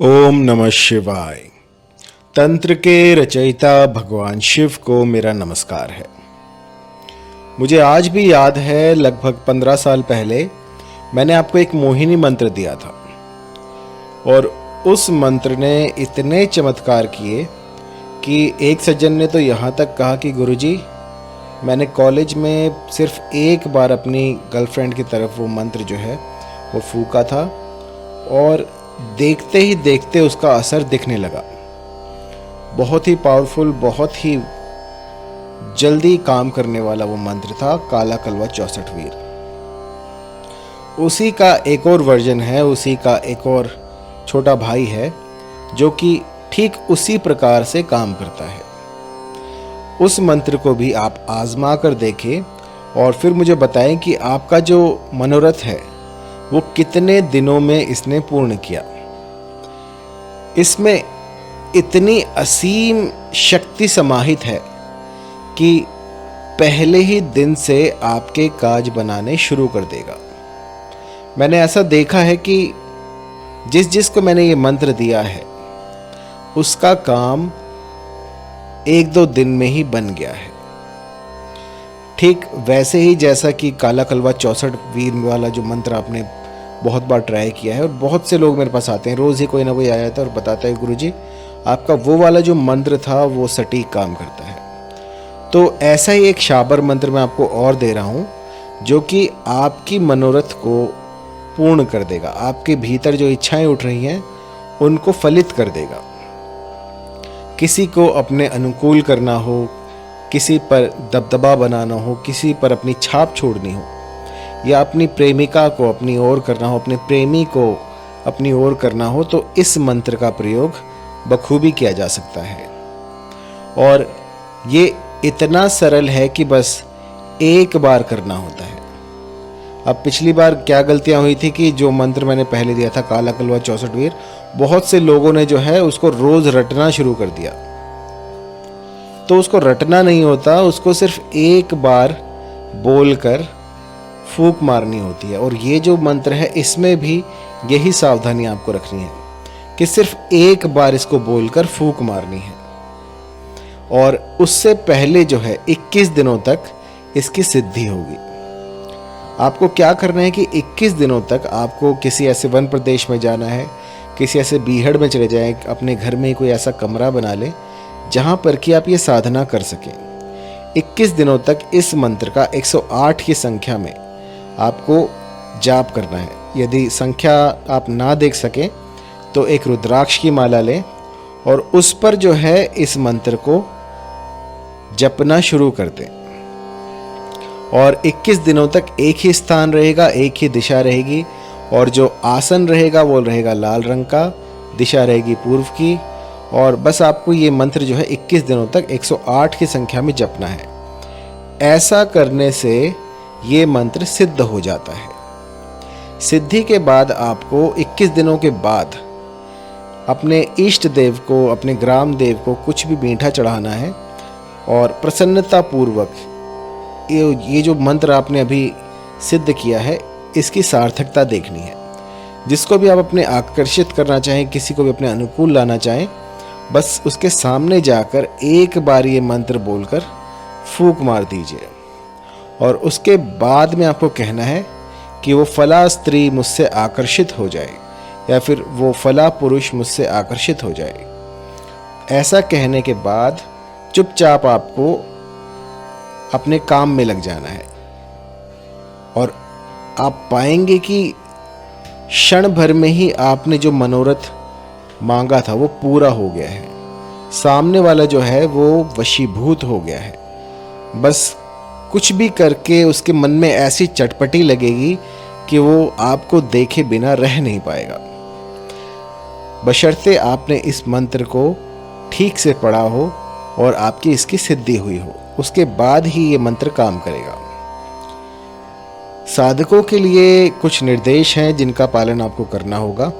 ओम नमः शिवाय। तंत्र के रचयिता भगवान शिव को मेरा नमस्कार है। मुझे आज भी याद है, लगभग 15 साल पहले मैंने आपको एक मोहिनी मंत्र दिया था और उस मंत्र ने इतने चमत्कार किए कि एक सज्जन ने तो यहाँ तक कहा कि गुरुजी, मैंने कॉलेज में सिर्फ एक बार अपनी गर्लफ्रेंड की तरफ वो मंत्र जो है वो फूका था और देखते ही देखते उसका असर दिखने लगा। बहुत ही पावरफुल, बहुत ही जल्दी काम करने वाला वो मंत्र था, काला कलवा 64 वीर। उसी का एक और वर्जन है, उसी का एक और छोटा भाई है जो कि ठीक उसी प्रकार से काम करता है। उस मंत्र को भी आप आजमा कर देखें और फिर मुझे बताएं कि आपका जो मनोरथ है वो कितने दिनों में इसने पूर्ण किया। इसमें इतनी असीम शक्ति समाहित है कि पहले ही दिन से आपके काज बनाने शुरू कर देगा। मैंने ऐसा देखा है कि जिसको मैंने ये मंत्र दिया है उसका काम 1-2 दिन में ही बन गया है। ठीक वैसे ही जैसा कि काला कलवा 64 वीर वाला जो मंत्र आपने बहुत बार ट्राई किया है और बहुत से लोग मेरे पास आते हैं, रोज़ ही कोई ना कोई आ जाता है और बताता है गुरुजी आपका वो वाला जो मंत्र था वो सटीक काम करता है। तो ऐसा ही एक शाबर मंत्र मैं आपको और दे रहा हूँ जो कि आपकी मनोरथ को पूर्ण कर देगा। आपके भीतर जो इच्छाएं उठ रही हैं उनको फलित कर देगा। किसी को अपने अनुकूल करना हो, किसी पर दबदबा बनाना हो, किसी पर अपनी छाप छोड़नी हो, या अपनी प्रेमिका को अपनी ओर करना हो, अपने प्रेमी को अपनी ओर करना हो, तो इस मंत्र का प्रयोग बखूबी किया जा सकता है। और ये इतना सरल है कि बस एक बार करना होता है। अब पिछली बार क्या गलतियां हुई थी कि जो मंत्र मैंने पहले दिया था काला कलवा 64 वीर, बहुत से लोगों ने जो है उसको रोज रटना शुरू कर दिया। तो उसको रटना नहीं होता, उसको सिर्फ एक बार बोलकर फूंक मारनी होती है। और ये जो मंत्र है इसमें भी यही सावधानी आपको रखनी है कि सिर्फ एक बार इसको बोलकर फूंक मारनी है। और उससे पहले जो है 21 दिनों तक इसकी सिद्धि होगी। आपको क्या करना है कि 21 दिनों तक आपको किसी ऐसे वन प्रदेश में जाना है, किसी ऐसे बीहड़ में चले जाएं, अपने घर में कोई ऐसा कमरा बना लें जहां पर कि आप ये साधना कर सकें। 21 दिनों तक इस मंत्र का 108 की संख्या में आपको जाप करना है। यदि संख्या आप ना देख सकें तो एक रुद्राक्ष की माला लें और उस पर जो है इस मंत्र को जपना शुरू कर दें। और 21 दिनों तक एक ही स्थान रहेगा, एक ही दिशा रहेगी और जो आसन रहेगा वो रहेगा लाल रंग का, दिशा रहेगी पूर्व की। और बस आपको ये मंत्र जो है 21 दिनों तक 108 की संख्या में जपना है। ऐसा करने से ये मंत्र सिद्ध हो जाता है। सिद्धि के बाद आपको 21 दिनों के बाद अपने इष्ट देव को, अपने ग्राम देव को कुछ भी मीठा चढ़ाना है और प्रसन्नता पूर्वक ये जो मंत्र आपने अभी सिद्ध किया है इसकी सार्थकता देखनी है। जिसको भी आप अपने आकर्षित करना चाहें, किसी को भी अपने अनुकूल लाना चाहें, बस उसके सामने जाकर एक बार ये मंत्र बोलकर फूंक मार दीजिए। और उसके बाद में आपको कहना है कि वो फला स्त्री मुझसे आकर्षित हो जाए या फिर वो फला पुरुष मुझसे आकर्षित हो जाए। ऐसा कहने के बाद चुपचाप आपको अपने काम में लग जाना है और आप पाएंगे कि क्षण भर में ही आपने जो मनोरथ मांगा था वो पूरा हो गया है। सामने वाला जो है वो वशीभूत हो गया है। बस कुछ भी करके उसके मन में ऐसी चटपटी लगेगी कि वो आपको देखे बिना रह नहीं पाएगा। बशर्ते आपने इस मंत्र को ठीक से पढ़ा हो और आपकी इसकी सिद्धि हुई हो, उसके बाद ही ये मंत्र काम करेगा। साधकों के लिए कुछ निर्देश हैं जिनका पालन आपको करना होगा।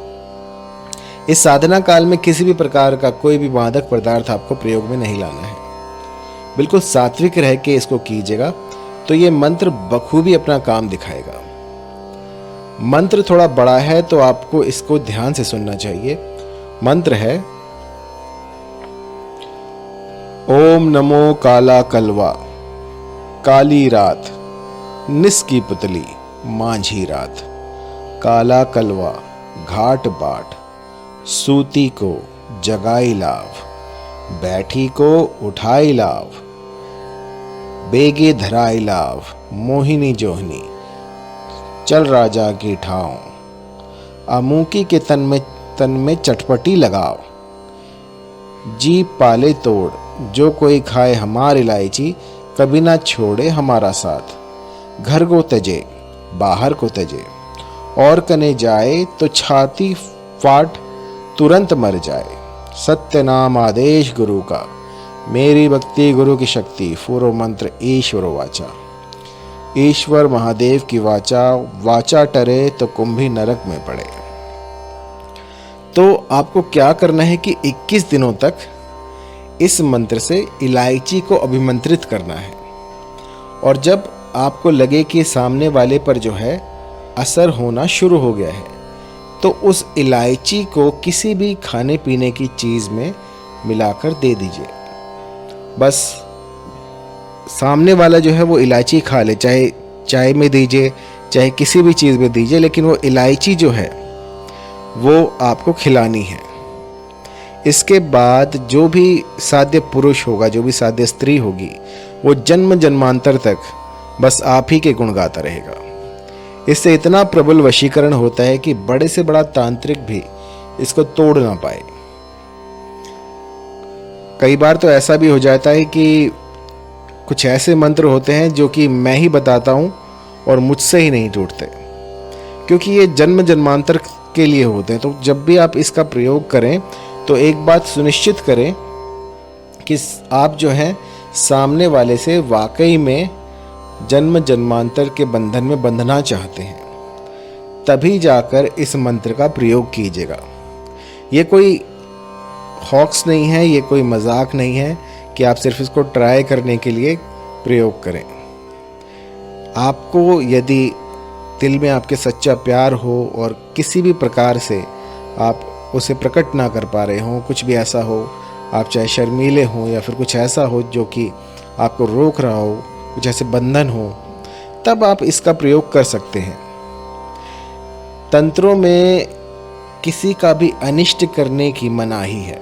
इस साधना काल में किसी भी प्रकार का कोई भी मादक पदार्थ आपको प्रयोग में नहीं लाना है। बिल्कुल सात्विक रह के इसको कीजिएगा तो ये मंत्र बखूबी अपना काम दिखाएगा। मंत्र थोड़ा बड़ा है तो आपको इसको ध्यान से सुनना चाहिए मंत्र है ओम नमो काला कलवा, काली रात निस की पुतली मांझी रात। काला कलवा घाट बाट, सूती को जगाई लाव, बैठी को उठाई लाव, बेगे धराई लाव, मोहिनी जोहनी चल राजा की ठाव। अमूकी के तन में चटपटी लगाओ, जी पाले तोड़ जो कोई खाए हमार इलायची, कभी ना छोड़े हमारा साथ। घर को तजे बाहर को तजे, और कने जाए तो छाती फाट तुरंत मर जाए। सत्य नाम आदेश गुरु का, मेरी भक्ति गुरु की शक्ति। पूर्व मंत्र ईश्वर वाचा। ईश्वर महादेव की वाचा, वाचा टरे तो कुंभी नरक में पड़े। तो आपको क्या करना है कि 21 दिनों तक इस मंत्र से इलायची को अभिमंत्रित करना है। और जब आपको लगे कि सामने वाले पर जो है असर होना शुरू हो गया है, तो उस इलायची को किसी भी खाने पीने की चीज़ में मिलाकर दे दीजिए। बस सामने वाला जो है वो इलायची खा ले, चाहे चाय में दीजिए, चाहे किसी भी चीज़ में दीजिए, लेकिन वो इलायची जो है वो आपको खिलानी है। इसके बाद जो भी साध्य पुरुष होगा, जो भी साध्य स्त्री होगी, वो जन्म जन्मांतर तक बस आप ही के गुण गाता रहेगा। इससे इतना प्रबल वशीकरण होता है कि बड़े से बड़ा तांत्रिक भी इसको तोड़ ना पाए। कई बार तो ऐसा भी हो जाता है कि कुछ ऐसे मंत्र होते हैं जो कि मैं ही बताता हूँ और मुझसे ही नहीं टूटते, क्योंकि ये जन्म जन्मांतर के लिए होते हैं। तो जब भी आप इसका प्रयोग करें तो एक बात सुनिश्चित करें कि आप जो है सामने वाले से वाकई में जन्म जन्मांतर के बंधन में बंधना चाहते हैं, तभी जाकर इस मंत्र का प्रयोग कीजिएगा। ये कोई हॉक्स नहीं है, ये कोई मजाक नहीं है कि आप सिर्फ इसको ट्राई करने के लिए प्रयोग करें। आपको यदि दिल में आपके सच्चा प्यार हो और किसी भी प्रकार से आप उसे प्रकट ना कर पा रहे हों, कुछ भी ऐसा हो, आप चाहे शर्मीले हों या फिर कुछ ऐसा हो जो कि आपको रोक रहा हो, कुछ ऐसे बंधन हो, तब आप इसका प्रयोग कर सकते हैं। तंत्रों में किसी का भी अनिष्ट करने की मनाही है।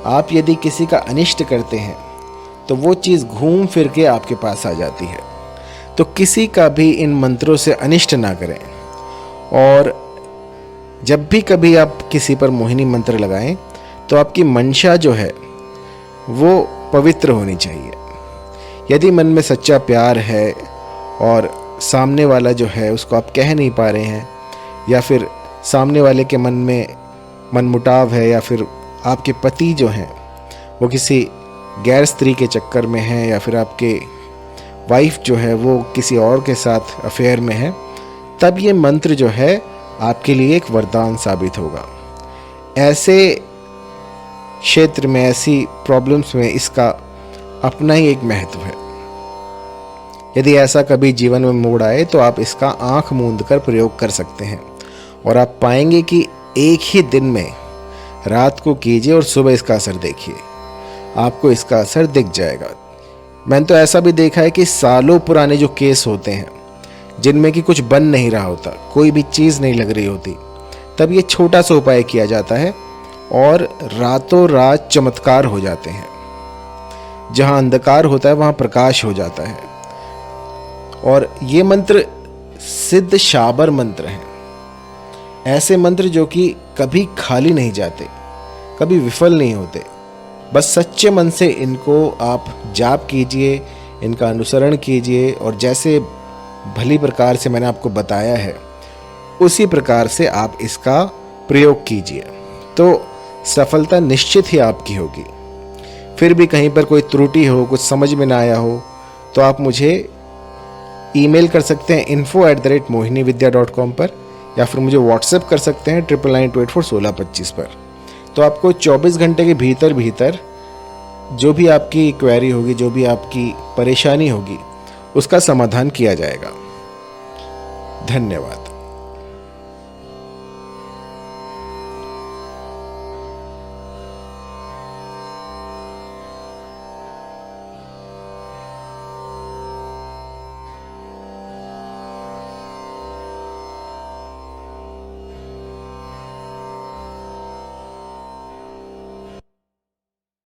आप यदि किसी का अनिष्ट करते हैं तो वो चीज़ घूम फिर के आपके पास आ जाती है। तो किसी का भी इन मंत्रों से अनिष्ट ना करें। और जब भी कभी आप किसी पर मोहिनी मंत्र लगाएं तो आपकी मंशा जो है वो पवित्र होनी चाहिए। यदि मन में सच्चा प्यार है और सामने वाला जो है उसको आप कह नहीं पा रहे हैं, या फिर सामने वाले के मन में मनमुटाव है, या फिर आपके पति जो हैं वो किसी गैर स्त्री के चक्कर में हैं, या फिर आपके वाइफ जो है वो किसी और के साथ अफेयर में है, तब ये मंत्र जो है आपके लिए एक वरदान साबित होगा। ऐसे क्षेत्र में, ऐसी प्रॉब्लम्स में इसका अपना ही एक महत्व है। यदि ऐसा कभी जीवन में मोड़ आए तो आप इसका आंख मूंद कर प्रयोग कर सकते हैं, और आप पाएंगे कि एक ही दिन में रात को कीजिए और सुबह इसका असर देखिए, आपको इसका असर दिख जाएगा। मैंने तो ऐसा भी देखा है कि सालों पुराने जो केस होते हैं जिनमें कि कुछ बन नहीं रहा होता, कोई भी चीज़ नहीं लग रही होती, तब ये छोटा सा उपाय किया जाता है और रातों रात चमत्कार हो जाते हैं। जहाँ अंधकार होता है वहाँ प्रकाश हो जाता है। और ये मंत्र सिद्ध शाबर मंत्र हैं, ऐसे मंत्र जो कि कभी खाली नहीं जाते, कभी विफल नहीं होते। बस सच्चे मन से इनको आप जाप कीजिए, इनका अनुसरण कीजिए, और जैसे भली प्रकार से मैंने आपको बताया है उसी प्रकार से आप इसका प्रयोग कीजिए, तो सफलता निश्चित ही आपकी होगी। फिर भी कहीं पर कोई त्रुटि हो, कुछ समझ में ना आया हो, तो आप मुझे ईमेल कर सकते हैं info@mohinividya.com पर, या फिर मुझे व्हाट्सएप कर सकते हैं 9992841625 पर। तो आपको 24 घंटे के भीतर भीतर जो भी आपकी क्वेरी होगी, जो भी आपकी परेशानी होगी, उसका समाधान किया जाएगा। धन्यवाद।